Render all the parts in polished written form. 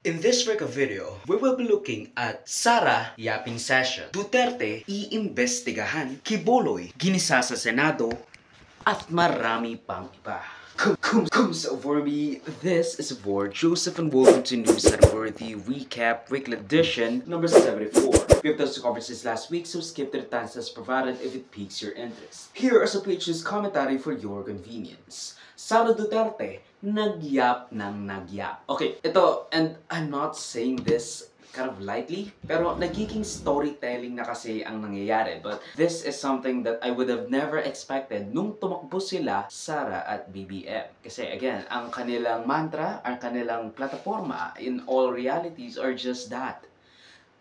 In this Reka video, we will be looking at Sara yapping session, Duterte iimbestigahan, Kibuloy ginisa sa Senado, at marami pang iba. So for me, this is for Joseph and welcome to News and Worthy Recap Weekly Edition number 74. We have those coverage last week, so skip the answers provided if it piques your interest. Here are some pages commentary for your convenience. Sara Duterte, nagyap ng nagyap. Okay, ito, and I'm not saying this kind of lightly, pero nagiging storytelling na kasi ang nangyayari. But this is something that I would have never expected nung tumakbo sila, Sara at BBM. Kasi again, ang kanilang mantra, ang kanilang plataforma, in all realities are just that.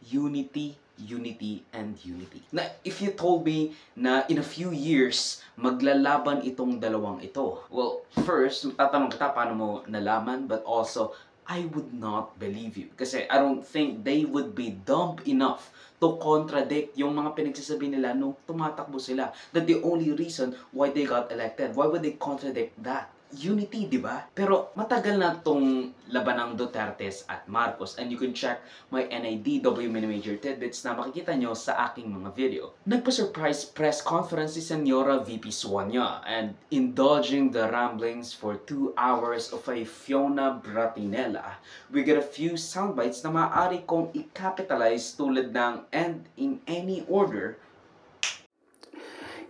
Unity, unity, and unity. Na if you told me na in a few years, maglalaban itong dalawang ito, well, first, tatanong kita paano mo nalaman, but also, I would not believe you. Kasi I don't think they would be dumb enough to contradict yung mga pinagsasabi nila nung tumatakbo sila. That the only reason why they got elected. Why would they contradict that? Unity, di ba? Pero matagal na tong laban ng Dutertes at Marcos, and you can check my NIDW Mini Major Tidbits na makikita nyo sa aking mga video. Nagpa-surprise press conference si Senyora VP Sonia and indulging the ramblings for 2 hours of a Fiona Bratinella. We get a few soundbites na maaari kong i-capitalize tulad ng "and in any order."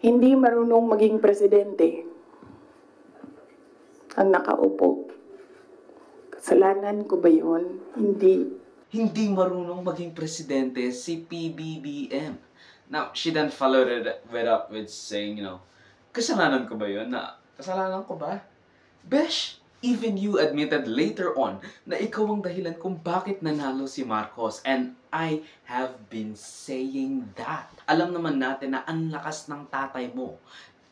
Hindi marunong maging presidente ang nakaupo. Kasalanan ko ba yun? Hindi. Hindi marunong maging presidente si PBBM. Now, she then followed it up with saying, kasalanan ko ba yun? Kasalanan ko ba? Besh, even you admitted later on na ikaw ang dahilan kung bakit nanalo si Marcos. And I have been saying that. Alam naman natin na ang lakas ng tatay mo.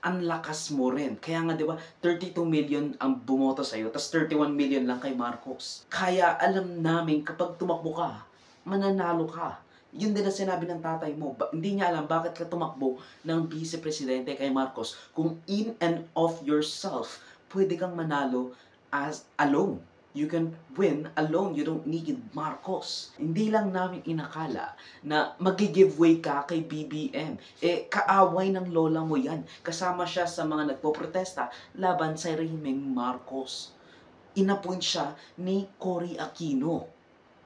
Ang lakas mo rin. Kaya nga, di ba, 32 million ang bumoto sa'yo, tas 31 million lang kay Marcos. Kaya alam namin kapag tumakbo ka, mananalo ka. Yun din ang sinabi ng tatay mo. Hindi niya alam bakit ka tumakbo ng vice-presidente kay Marcos kung in and of yourself, pwede kang manalo as alone. You can win alone. You don't need Marcos. Hindi lang namin inakala na mag-giveaway ka kay BBM. Kaaway ng lola mo yan. Kasama siya sa mga nagpoprotesta laban sa rehimeng Marcos. Inappoint siya ni Cory Aquino.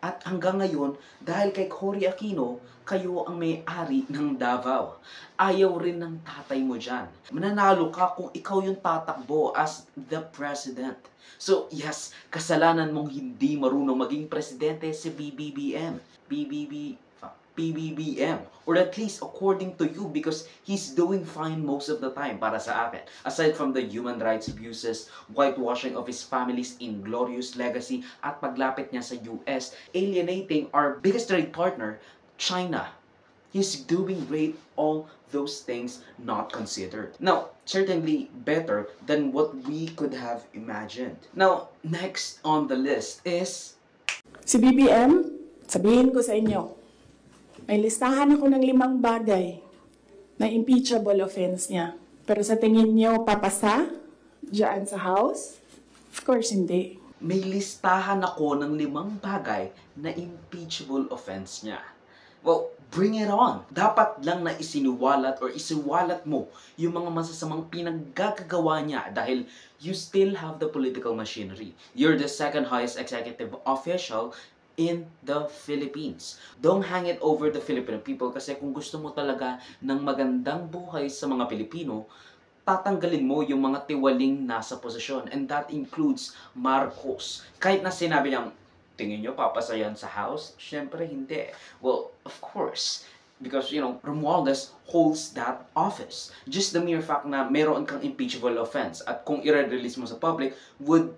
At hanggang ngayon, dahil kay Cory Aquino, kayo ang may-ari ng Davao. Ayaw rin ng tatay mo dyan. Mananalo ka kung ikaw yung tatakbo as the president. So, yes, kasalanan mong hindi marunong maging presidente si BBM. Or at least according to you, because he's doing fine most of the time para sa akin. Aside from the human rights abuses, whitewashing of his family's inglorious legacy, at paglapit niya sa US, alienating our biggest trade partner, China. He's doing great, all those things not considered. Now, certainly better than what we could have imagined. Now, next on the list is Si BBM, sabihin ko sa inyo, may listahan ako ng 5 bagay na impeachable offense niya. Pero sa tingin niyo, papasa diyan sa House? Of course, hindi. may listahan ako ng 5 bagay na impeachable offense niya. Well, bring it on. Dapat lang na isinuwalat or isiwalat mo yung mga masasamang pinaggagawa niya dahil you still have the political machinery. You're the second highest executive official in the Philippines. Don't hang it over the Filipino people kasi kung gusto mo talaga ng magandang buhay sa mga Pilipino, tatanggalin mo yung mga tiwaling nasa posisyon. And that includes Marcos. Kahit na sinabi niyang, tingin nyo papasayan sa House? Siyempre hindi. Well, of course. Because, Romualdez holds that office. Just the mere fact na meron kang impeachable offense at kung i-release mo sa public would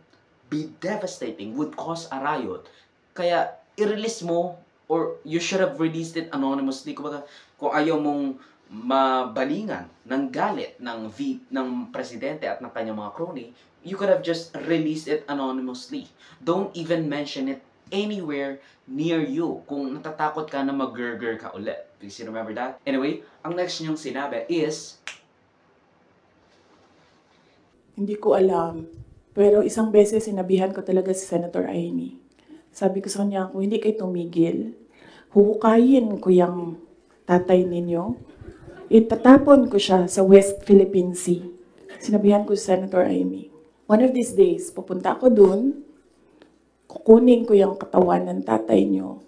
be devastating, would cause a riot. Kaya, i-release mo or you should have released it anonymously. Kung ayaw mong mabalingan ng galit ng presidente at ng kanyang mga crony, you could have just released it anonymously. Don't even mention it anywhere near you kung natatakot ka na mag-gurgur ka ulit. Please remember that. Anyway, ang next niyong sinabi is, hindi ko alam. Pero isang beses sinabihan ko talaga si Senator Amy Sabi ko sa kanya, kung hindi kayo tumigil, huhukayin ko yung tatay ninyo. Itatapon ko siya sa West Philippine Sea. Sinabihan ko si Senator Amy, one of these days, pupunta ako dun, kukunin ko yung katawan ng tatay nyo,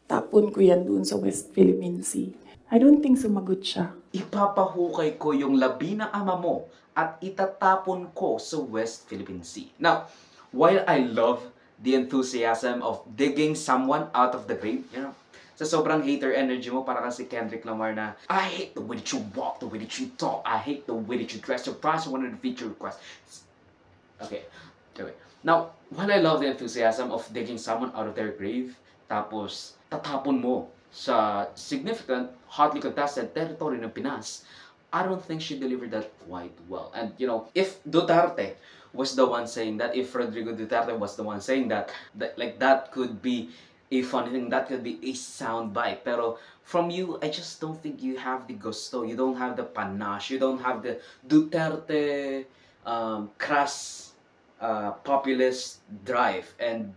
tapon ko yan dun sa West Philippine Sea. I don't think sumagot siya. Ipapahukay ko yung labi ng ama mo at itatapon ko sa West Philippine Sea. Now, while I love the enthusiasm of digging someone out of the grave, you know, sa sobrang hater energy mo, para kasi Kendrick Lamar na, I hate the way that you walk, the way that you talk, I hate the way that you dress, your price, one of the feature requests. Okay. Now, while I love the enthusiasm of digging someone out of their grave, tapos tatapon mo sa significant, hotly contested territory ng Pinas, I don't think she delivered that quite well. And, you know, if Duterte was the one saying that, if Rodrigo Duterte was the one saying that that could be a funny thing, that could be a soundbite. Pero from you, I just don't think you have the gusto, you don't have the panache, you don't have the Duterte crass populist drive, and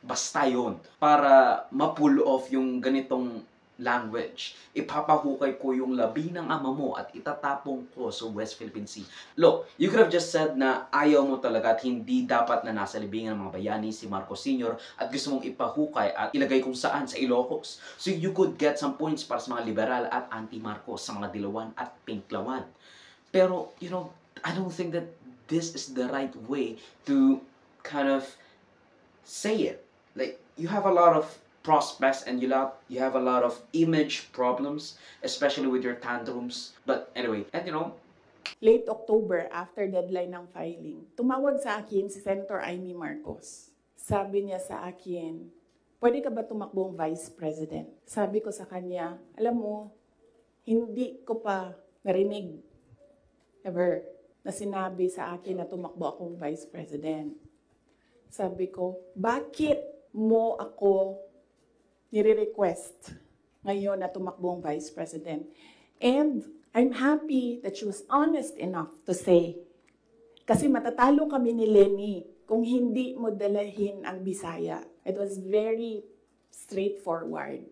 basta yun para ma-pull off yung ganitong language. Ipapahukay ko yung labi ng ama mo at itatapong ko sa West Philippine Sea. Look, you could have just said na ayaw mo talaga at hindi dapat na nasa libingan ng mga bayani si Marcos Sr. at gusto mong ipahukay at ilagay kung saan sa Ilocos. So you could get some points para sa mga liberal at anti-Marcos, sa mga Dilawan at Pinklawan. Pero, you know, I don't think that this is the right way to kind of say it. Like, you have a lot of prospects and you have a lot of image problems, especially with your tantrums. But anyway, and you know, Late October, after deadline ng filing, tumawag sa akin si Senator Amy Marcos. Sabi niya sa akin, pwede ka ba tumakbong Vice President? Sabi ko sa kanya, alam mo, hindi ko pa narinig ever na sinabi sa akin na tumakbo akong Vice President. Sabi ko, bakit mo ako nire-request ngayon na tumakbong Vice President? And I'm happy that she was honest enough to say, kasi matatalo kami ni Lenny kung hindi mo dalahin ang Bisaya. It was very straightforward.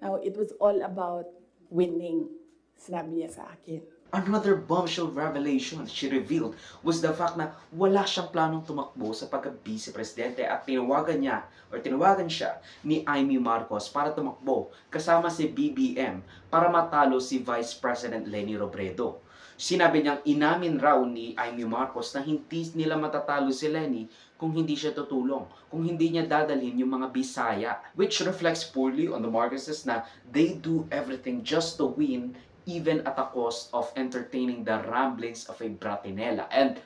Now, it was all about winning, sinabi niya sa akin. another bombshell revelation she revealed was the fact na wala siyang planong tumakbo sa pagka-vice-presidente at tinawagan siya ni Amy Marcos para tumakbo kasama si BBM para matalo si Vice President Leni Robredo. Sinabi niyang inamin raw ni Amy Marcos na hindi nila matatalo si Leni kung hindi siya tutulong, kung hindi niya dadalhin yung mga Bisaya, which reflects poorly on the Marcoses na they do everything just to win even at the cost of entertaining the ramblings of a Bratinella. And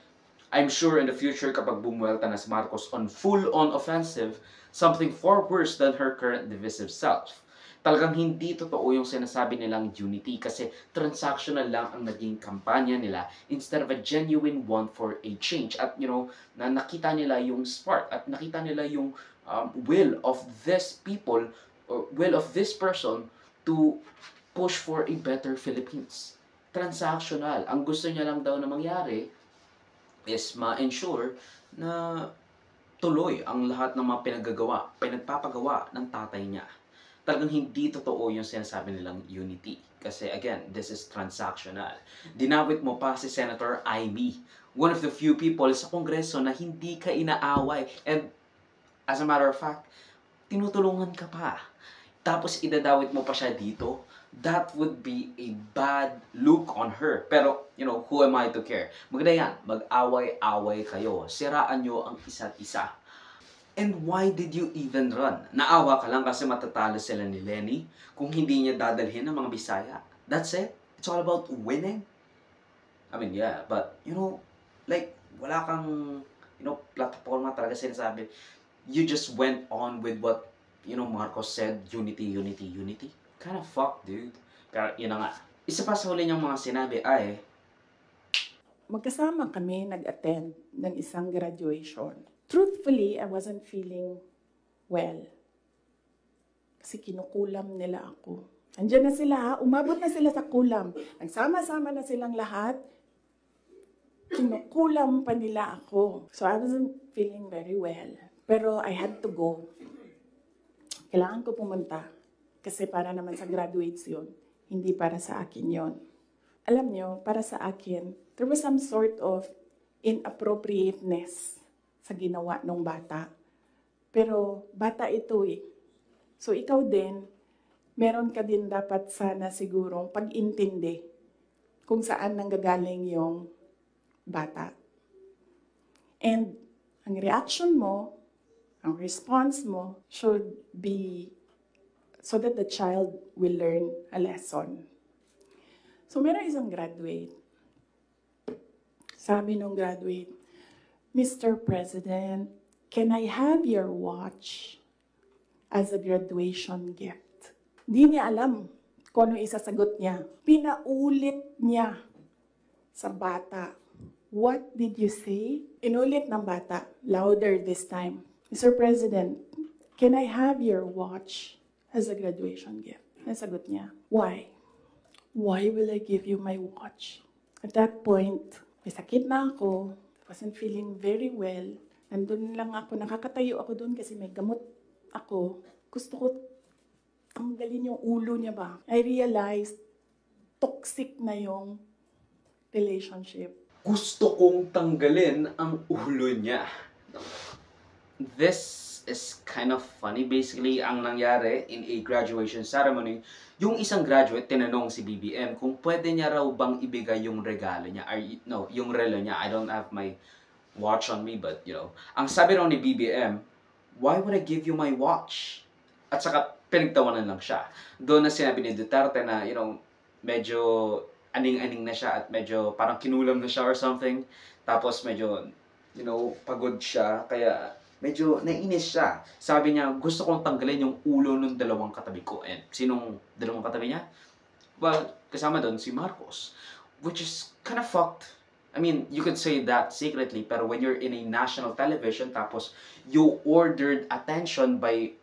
I'm sure in the future, kapag bumuelta na si Marcos on full-on offensive, something far worse than her current divisive self. Talagang hindi totoo yung sinasabi nilang unity kasi transactional lang ang naging kampanya nila instead of a genuine want for a change. At na nakita nila yung spark at nakita nila yung will of this people, or will of this person to push for a better Philippines. Transactional. Ang gusto niya lang daw na mangyari is ma-ensure na tuloy ang lahat ng mga pinagpapagawa ng tatay niya. Talagang hindi totoo yung sinasabi nilang unity. Kasi again, this is transactional. Dinawit mo pa si Senator Amy, one of the few people sa Kongreso na hindi ka inaaway. And as a matter of fact, tinutulungan ka pa. Tapos idadawit mo pa siya dito. That would be a bad look on her. Pero, who am I to care? Maganda yan. Mag-away-away kayo. Siraan nyo ang isa't isa. And why did you even run? Naawa ka lang kasi matatalo sila ni Leni kung hindi niya dadalhin ng mga Bisaya. That's it? It's all about winning? I mean, yeah. But, wala kang, platforma talaga sinasabi. You just went on with what, Marcos said, unity, unity, unity. Kind of fuck, dude. Pero yun na nga. Isa pa sa huli niyang mga sinabi ay, magkasama kami nag-attend ng isang graduation. Truthfully, I wasn't feeling well. Kasi kinukulam nila ako. Andiyan na sila ha, umabot na sila sa kulam. Nagsama-sama na silang lahat. Kinukulam pa nila ako. So I wasn't feeling very well. Pero I had to go. Kailangan ko pumunta. Kasi para naman sa graduates yun. Hindi para sa akin yun. Alam nyo, para sa akin, there was some sort of inappropriateness sa ginawa ng bata. Pero bata ito eh. So ikaw din, meron ka din dapat sana sigurong pag-intindi kung saan nanggagaling yung bata. And ang reaction mo, ang response mo should be so that the child will learn a lesson. So meron isang graduate. Sabi nung graduate, Mr. President, can I have your watch as a graduation gift? Di niya alam kung ano isasagot niya. Pinaulit niya sa bata. What did you say? Inulit ng bata, louder this time. Mr. President, can I have your watch as a graduation gift? Nasagot niya, why? Why will I give you my watch? At that point, may sakit na ako. Wasn't feeling very well. Nandun lang ako, nakakatayo ako doon kasi may gamot ako. Gusto ko tanggalin yung ulo niya ba. I realized, toxic na yung relationship. Gusto kong tanggalin ang ulo niya. This is kind of funny. Basically, ang nangyari in a graduation ceremony, yung isang graduate, tinanong si BBM kung pwede niya raw bang ibigay yung regalo niya. No, yung relo niya. I don't have my watch on me, but, ang sabi raw ni BBM, why would I give you my watch? At saka, pinagtawanan lang siya. Doon na sinabi ni Duterte na, medyo aning-aning na siya at medyo parang kinulam na siya or something. Tapos medyo, pagod siya. Kaya medyo nainis siya. Sabi niya, gusto kong tanggalin yung ulo ng dalawang katabi ko. And sinong dalawang katabi niya? Well, kasama doon si Marcos. Which is kind of fucked. I mean, you could say that secretly, pero when you're in a national television, tapos you ordered attention by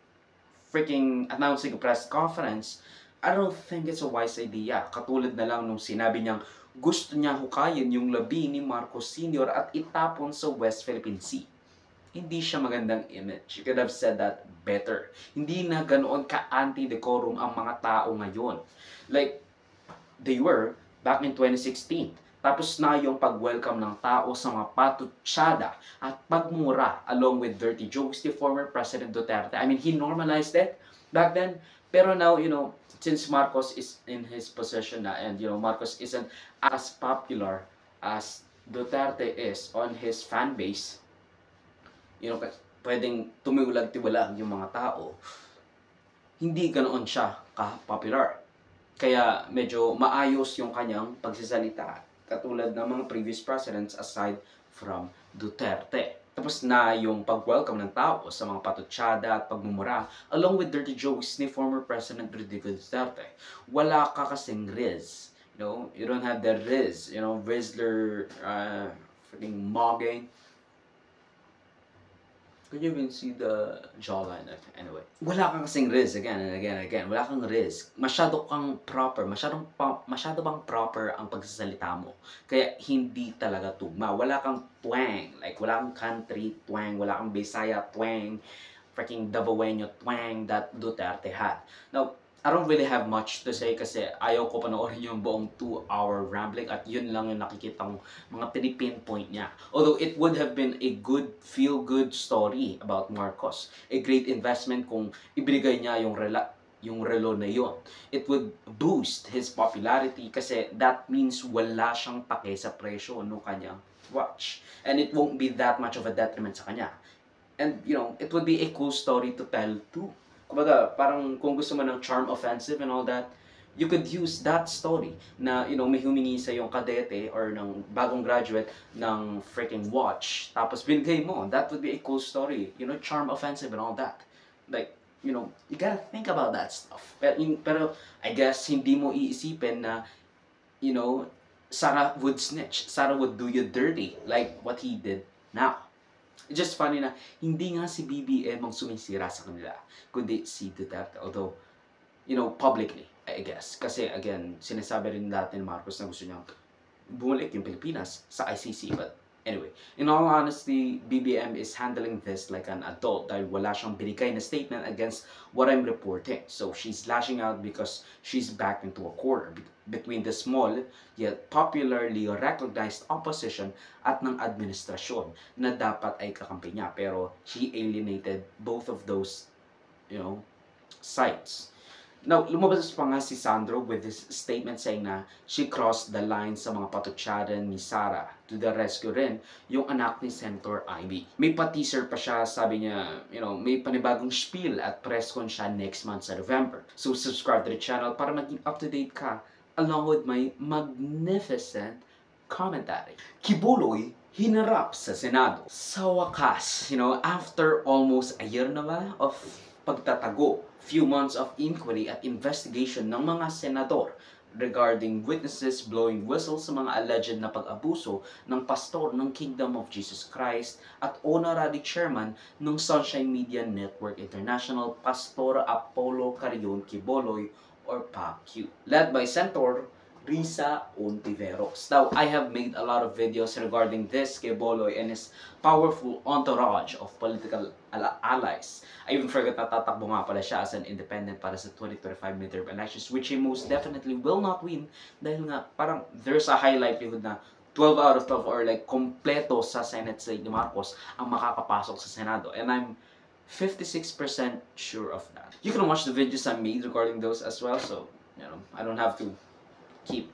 freaking announcing a press conference, I don't think it's a wise idea. Katulad na lang nung sinabi niyang gusto niya hukayin yung labi ni Marcos Sr. at itapon sa West Philippine Sea. Hindi siya magandang image. You could have said that better. Hindi na ganoon ka-anti-decorum ang mga tao ngayon. Like, they were back in 2016. Tapos na yung pag-welcome ng tao sa mga patutsada at pagmura along with dirty jokes ni former President Duterte. I mean, he normalized it back then. Pero now, since Marcos is in his position na and, Marcos isn't as popular as Duterte is on his fan base, pwedeng tumiulag-tiwalag yung mga tao, hindi ganoon siya ka-popular. Kaya medyo maayos yung kanyang pagsasalita katulad ng mga previous presidents aside from Duterte. Tapos na yung pag-welcome ng tao sa mga patutsada at pagmumura along with dirty jokes ni former President Rodrigo Duterte. Wala ka kasing Riz. You don't have the Riz. Rizzler, freaking mogging. Could you even see the jawline? Anyway. Wala kang kasing Riz again and again and again. Wala kang Riz. Masyado kang proper. Masyado bang proper ang pagsasalita mo. Kaya hindi talaga tugma. Wala kang twang. Like, wala kang country twang. Wala kang Bisaya twang. Freaking Davaoeño twang that Duterte had. Now, I don't really have much to say kasi ayaw ko panoorin yung buong 2-hour rambling at yun lang yung nakikitang mga pinipinpoint niya. Although it would have been a good, feel-good story about Marcos. A great investment kung ibigay niya yung relo na yun. It would boost his popularity kasi that means wala siyang pake sa presyo ng kanyang watch. And it won't be that much of a detriment sa kanya. And, it would be a cool story to tell too. Kumbaga, parang kung gusto mo ng charm offensive and all that, you could use that story na, may humingi sa yung kadete or ng bagong graduate ng freaking watch. Tapos binigay mo. That would be a cool story. Charm offensive and all that. Like, you gotta think about that stuff. Pero I guess, hindi mo iisipin na, Sarah would snitch. Sarah would do you dirty like what he did now. It's just funny na hindi nga si BBM ang sumisira sa kanila, kundi si Duterte. Although, publicly, I guess. Kasi, again, sinasabi rin natin Marcos na gusto niyang bumalik yung Pilipinas sa ICC. But, Anyway, in all honesty, BBM is handling this like an adult dahil wala siyang binigay na statement against what I'm reporting. So she's lashing out because she's backed into a corner between the small yet popularly recognized opposition at ng administrasyon na dapat ay kakampi niya. Pero she alienated both of those, sides. Now, lumabas pa nga si Sandro with this statement saying na she crossed the line sa mga patutsaran ni Sara. To the rescue rin yung anak ni Senator Ivy. May pa-teaser pa siya, sabi niya, may panibagong spiel at press con siya next month sa November. So, subscribe to the channel para maging up-to-date ka along with my magnificent commentary. Kibuloy hinarap sa Senado. Sa wakas, after almost a year na ba of pagtatago, few months of inquiry at investigation ng mga senador regarding witnesses blowing whistles sa mga alleged na pag-abuso ng pastor ng Kingdom of Jesus Christ at honorary chairman ng Sunshine Media Network International, Pastor Apollo Carion Quiboloy or PAQ, led by Senator Risa Ontiveros. Now, I have made a lot of videos regarding this Quiboloy and his powerful entourage of political allies. I even forgot na tatakbo nga pala siya as an independent para sa 2025 midterm elections, which he most definitely will not win dahil nga parang there's a high likelihood na 12 out of 12 or like kompleto sa Senate slate ni Marcos ang makakapasok sa Senado. And I'm 56% sure of that. You can watch the videos I made regarding those as well, so I don't have to keep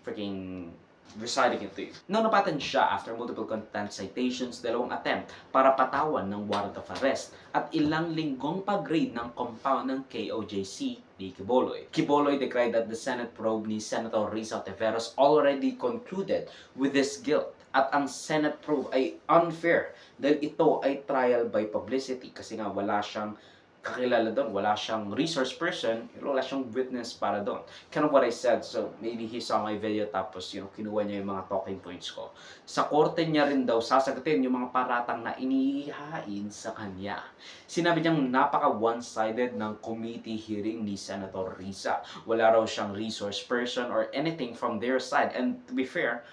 freaking reciting it to you. Napatan siya after multiple contempt citations, 2 attempt para patawan ng warrant of arrest at ilang linggong pag-raid ng compound ng KOJC ni Quiboloy. Quiboloy declared that the Senate probe ni Senator Risa Ontiveros already concluded with his guilt at ang Senate probe ay unfair dahil ito ay trial by publicity kasi nga wala siyang kakilala doon, wala siyang resource person, wala siyang witness para doon. Kind of what I said, so maybe he saw my video tapos kinuha niya yung mga talking points ko. Sa korte niya rin daw sasagutin yung mga paratang na inihain sa kanya. Sinabi niyang napaka one-sided ng committee hearing ni Senator Risa. Wala raw siyang resource person or anything from their side. And to be fair,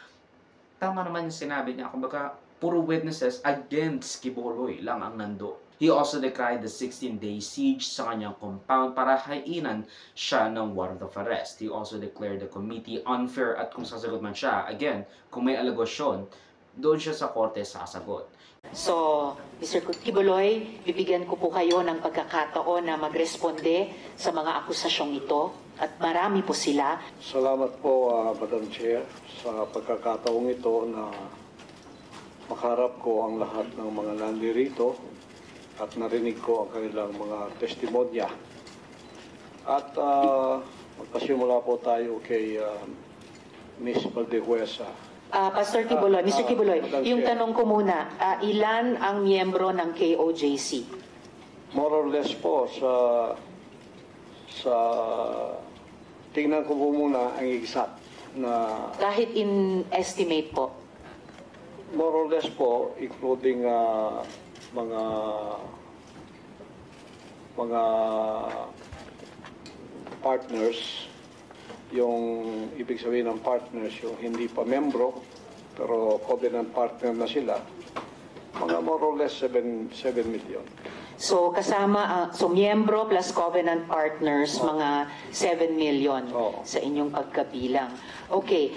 tama naman yung sinabi niya, kumbaga puro witnesses against Quiboloy lang ang nando. He also decried the 16-day siege sa kanyang compound para hainan siya ng warrant of arrest. He also declared the committee unfair at kung sasagot man siya, again, kung may allegation, doon siya sa korte sasagot. So, Mr. Quiboloy, bibigyan ko po kayo ng pagkakataon na magresponde sa mga akusasyong ito at marami po sila. Salamat po, Madam Chair, sa pagkakataong ito na makaharap ko ang lahat ng mga nandirito at narinig ko ang kanilang mga testimonya. At magpasimula po tayo kay Ms. Valdehuesa. Pastor Quiboloy, Mr. Quiboloy, yung tanong ko muna, ilan ang miyembro ng KOJC? More or less po, sa tingnan ko po muna ang exact na... Kahit in estimate po? More or less po, including mga partners, yung ibig sabihin ng partners, yung hindi pa membro, pero covenant partner na sila, mga more or less 7 million. So kasama, so miyembro plus covenant partners, mga 7 million sa inyong pagkabilang. Okay.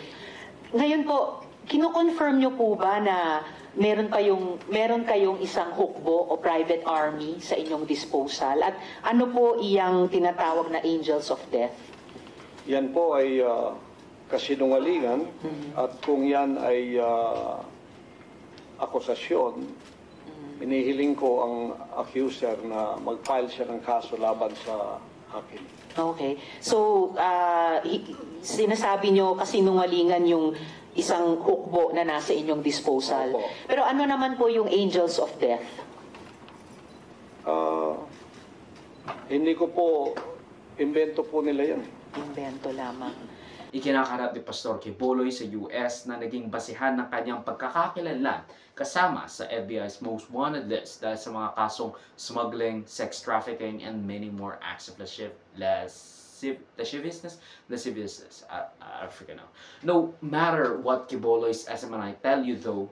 Ngayon po, kino-confirm nyo po ba na meron kayong isang hukbo o private army sa inyong disposal? At ano po iyang tinatawag na angels of death? Yan po ay kasinungalingan at kung yan ay akusasyon, inihiling ko ang accuser na mag-file siya ng kaso laban sa akin. Okay. So, sinasabi nyo kasinungalingan yung isang hukbo na nasa inyong disposal. Opo. Pero ano naman po yung angels of death? Hindi ko po, invento po nila yan. Invento lamang. Ikinakarap ni Pastor Quiboloy sa US na naging basihan ng kanyang pagkakakilanlan kasama sa FBI's most wanted list dahil sa mga kasong smuggling, sex trafficking, and many more acts of lasciviousness. I forget now. No matter what Quiboloy's SMNI tell you though,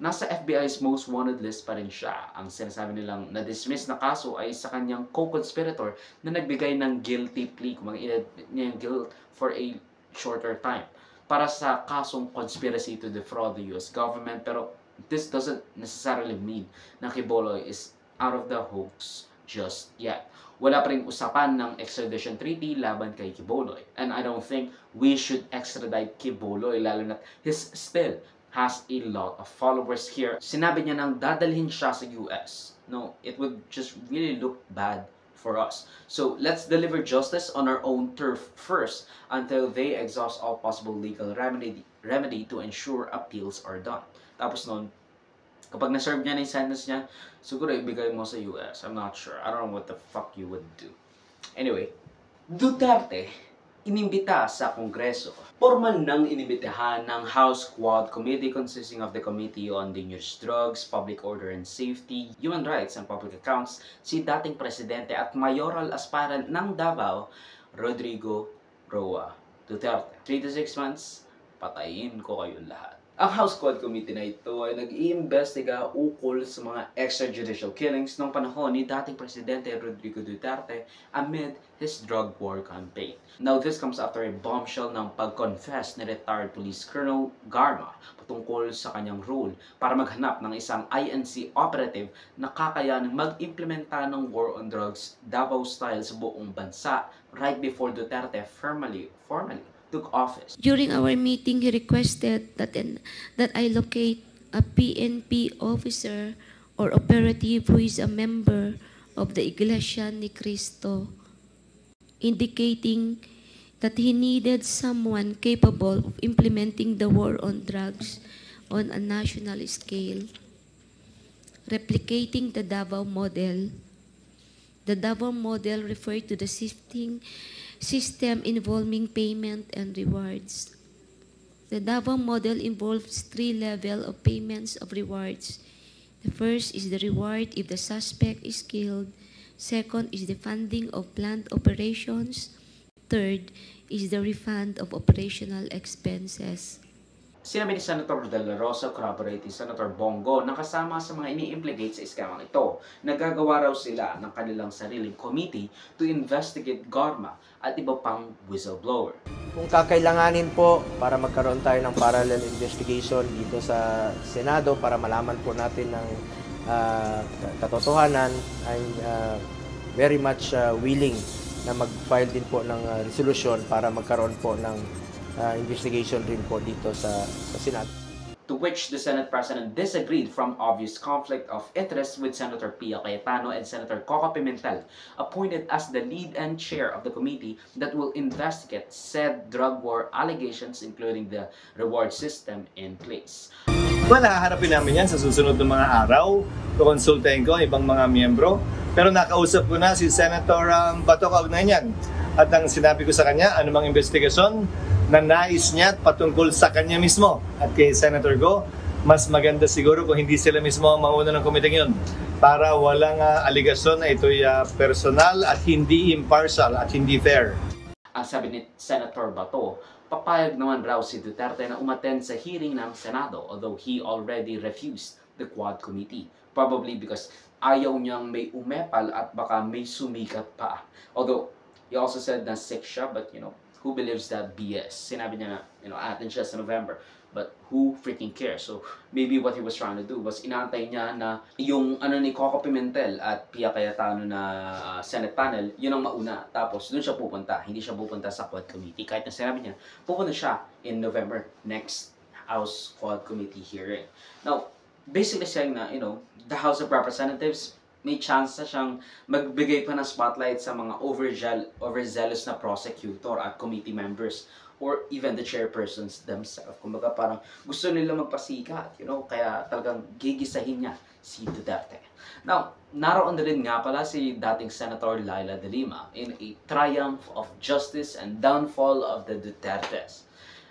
nasa FBI's most wanted list pa rin siya. Ang sinasabi nilang na-dismiss na kaso ay sa kanyang co-conspirator na nagbigay ng guilty plea, kung mag-inad niya yung guilt for a shorter time, para sa kasong conspiracy to defraud the US government. Pero this doesn't necessarily mean na Quiboloy is out of the hoax just yet. Wala pa rin usapan ng extradition treaty laban kay Quiboloy. And I don't think we should extradite Quiboloy, lalo na he's still has a lot of followers here. Sinabi niya nang dadalhin siya sa US. No, it would just really look bad for us. So let's deliver justice on our own turf first until they exhaust all possible legal remedy to ensure appeals are done. Tapos noon, kapag na-serve niya na yung sentence niya, siguro ibigay mo sa US. I'm not sure. I don't know what the fuck you would do. Anyway, Duterte inimbita sa Kongreso. Formal nang inimbitahan ng House Quad Committee consisting of the Committee on Dangerous Drugs, Public Order and Safety, Human Rights and Public Accounts si dating presidente at mayoral aspirant ng Davao, Rodrigo Roa Duterte. 3 to 6 months, patayin ko kayong lahat. Ang House Quad Committee na ito ay nag-iimbestiga ukol sa mga extrajudicial killings noong panahon ni dating Presidente Rodrigo Duterte amid his drug war campaign. Now, this comes after a bombshell ng pag-confess ni retired Police Colonel Garma patungkol sa kanyang role para maghanap ng isang INC operative na kakayanang mag-implementa ng war on drugs Davao style sa buong bansa right before Duterte formally took office. During our meeting, he requested that I locate a PNP officer or operative who is a member of the Iglesia ni Cristo, indicating that he needed someone capable of implementing the war on drugs on a national scale, replicating the Davao model. The Davao model referred to the system involving payment and rewards. The Davao model involves 3 levels of payments of rewards. The first is the reward if the suspect is killed. Second is the funding of planned operations. Third is the refund of operational expenses. Sinabi ni Senator De La Rosa corroborating Senator Bongo na kasama sa mga ini-implicate sa iskamang ito. Nagagawa raw sila ng kanilang sariling committee to investigate Garma at iba pang whistleblower. Kung kakailanganin po para magkaroon tayo ng parallel investigation dito sa Senado para malaman po natin ng katotohanan, I'm very much willing na mag-file din po ng resolution para magkaroon po ng investigation rin po dito sa Senado. To which the Senate President disagreed from obvious conflict of interest with Senator Pia Cayetano and Senator Coco Pimentel, appointed as the lead and chair of the committee that will investigate said drug war allegations, including the reward system in place. Well, haharapin namin yan sa susunod ng mga araw. Kukonsultahin ko ang ibang mga miyembro. Pero nakausap ko na si Senator Bato kaugnay niyan. At ang sinabi ko sa kanya, anumang investigasyon na nais niya patungkol sa kanya mismo. At kay Senator Go, mas maganda siguro kung hindi sila mismo ang mauna ng komiteng yun para walang aligasyon na ito'y personal at hindi impartial at hindi fair. Ang sabi ni Senator Bato, papayag naman raw si Duterte na umattend sa hearing ng Senado, although he already refused the Quad Committee. Probably because ayaw niyang may umepal at baka may sumikat pa. Although, he also said na sick siya, but who believes that BS? Sinabi niya na, atin siya sa November. But who freaking cares? So, maybe what he was trying to do was inaantay niya na yung ni Coco Pimentel at Pia Cayetano na Senate panel, yun ang mauna. Tapos, dun siya pupunta. Hindi siya pupunta sa Quad Committee. Kahit na sinabi niya, pupunta siya in November, next House Quad Committee hearing. Now, basically saying na, the House of Representatives, may chance na siyang magbigay pa ng spotlight sa mga overzealous na prosecutor at committee members or even the chairpersons themselves. Kumbaga parang gusto nila magpasikat, kaya talagang gigisahin niya si Duterte. Now, naroon na rin nga pala si dating Senator Laila De Lima in a triumph of justice and downfall of the Dutertes.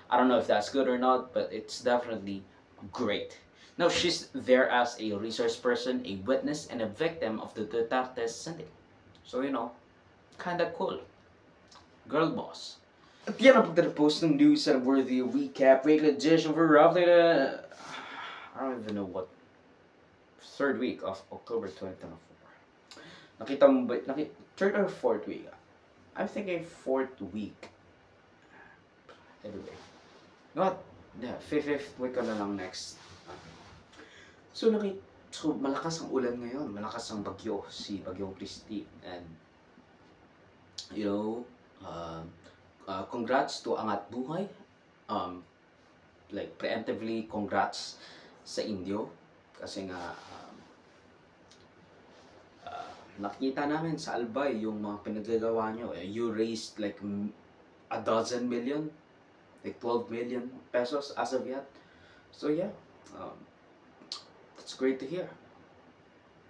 I don't know if that's good or not, but it's definitely great. Now, she's there as a resource person, a witness, and a victim of the Duterte syndicate. So, kinda cool. Girl boss. At yan ang pagtatapos ng news and worthy recap. Weekly edition for roughly I don't even know what, third week of October 2024. Nakita mo ba, third or fourth week? I'm thinking fourth week. Anyway, you know what? Yeah, fifth week ko na lang next. So malakas ang ulan ngayon, malakas ang bagyo, si Bagyong Christy, and you know, congrats to Angat Buhay. Like preemptively, congrats sa inyo kasi nga nakita namin sa Albay yung mga pinagagawa nyo. You raised like 12 million, like 12 million pesos as of yet. So yeah, that's great to hear.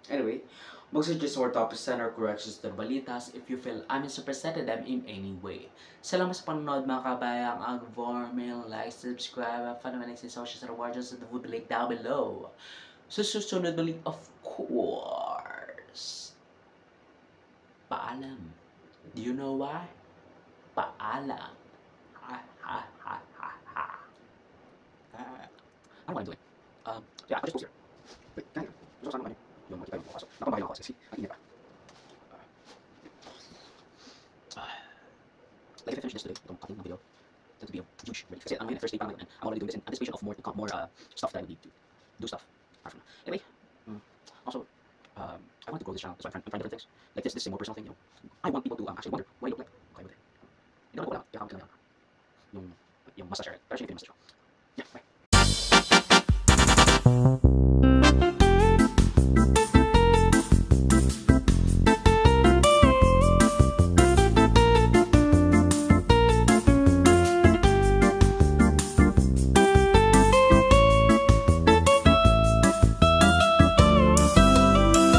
Anyway, mag-suggest more topics or corrections to balitas if you feel I misrepresented them in any way. Salamat sa panonood mga kabayang.Ag-vormail, like, subscribe, follow my next social rewards at the food link down below. So susunod ulit, of course. Paalam. Do you know why? Paalam. Ano ba yung doing? Yeah, I'll just post here. Wait, kaya. Gusto saan naman yung makita yung pasok. Nakabahay lang ako kasi ang init pa. Like if I finish this today, itong cutting ng video, that'll be a huge relief. Kasi ang first day pa lang I'm already doing this in anticipation of more stuff that I would need to do stuff. Anyway, also, I want to grow this channel, so I'm trying different things. Like this is a more personal thing, you know. I want people to actually wonder what I look like. Okay with it. Hindi naman ko lang, i-account ko lang yung massage area. Pero siya yung massage ko. Yeah, bye.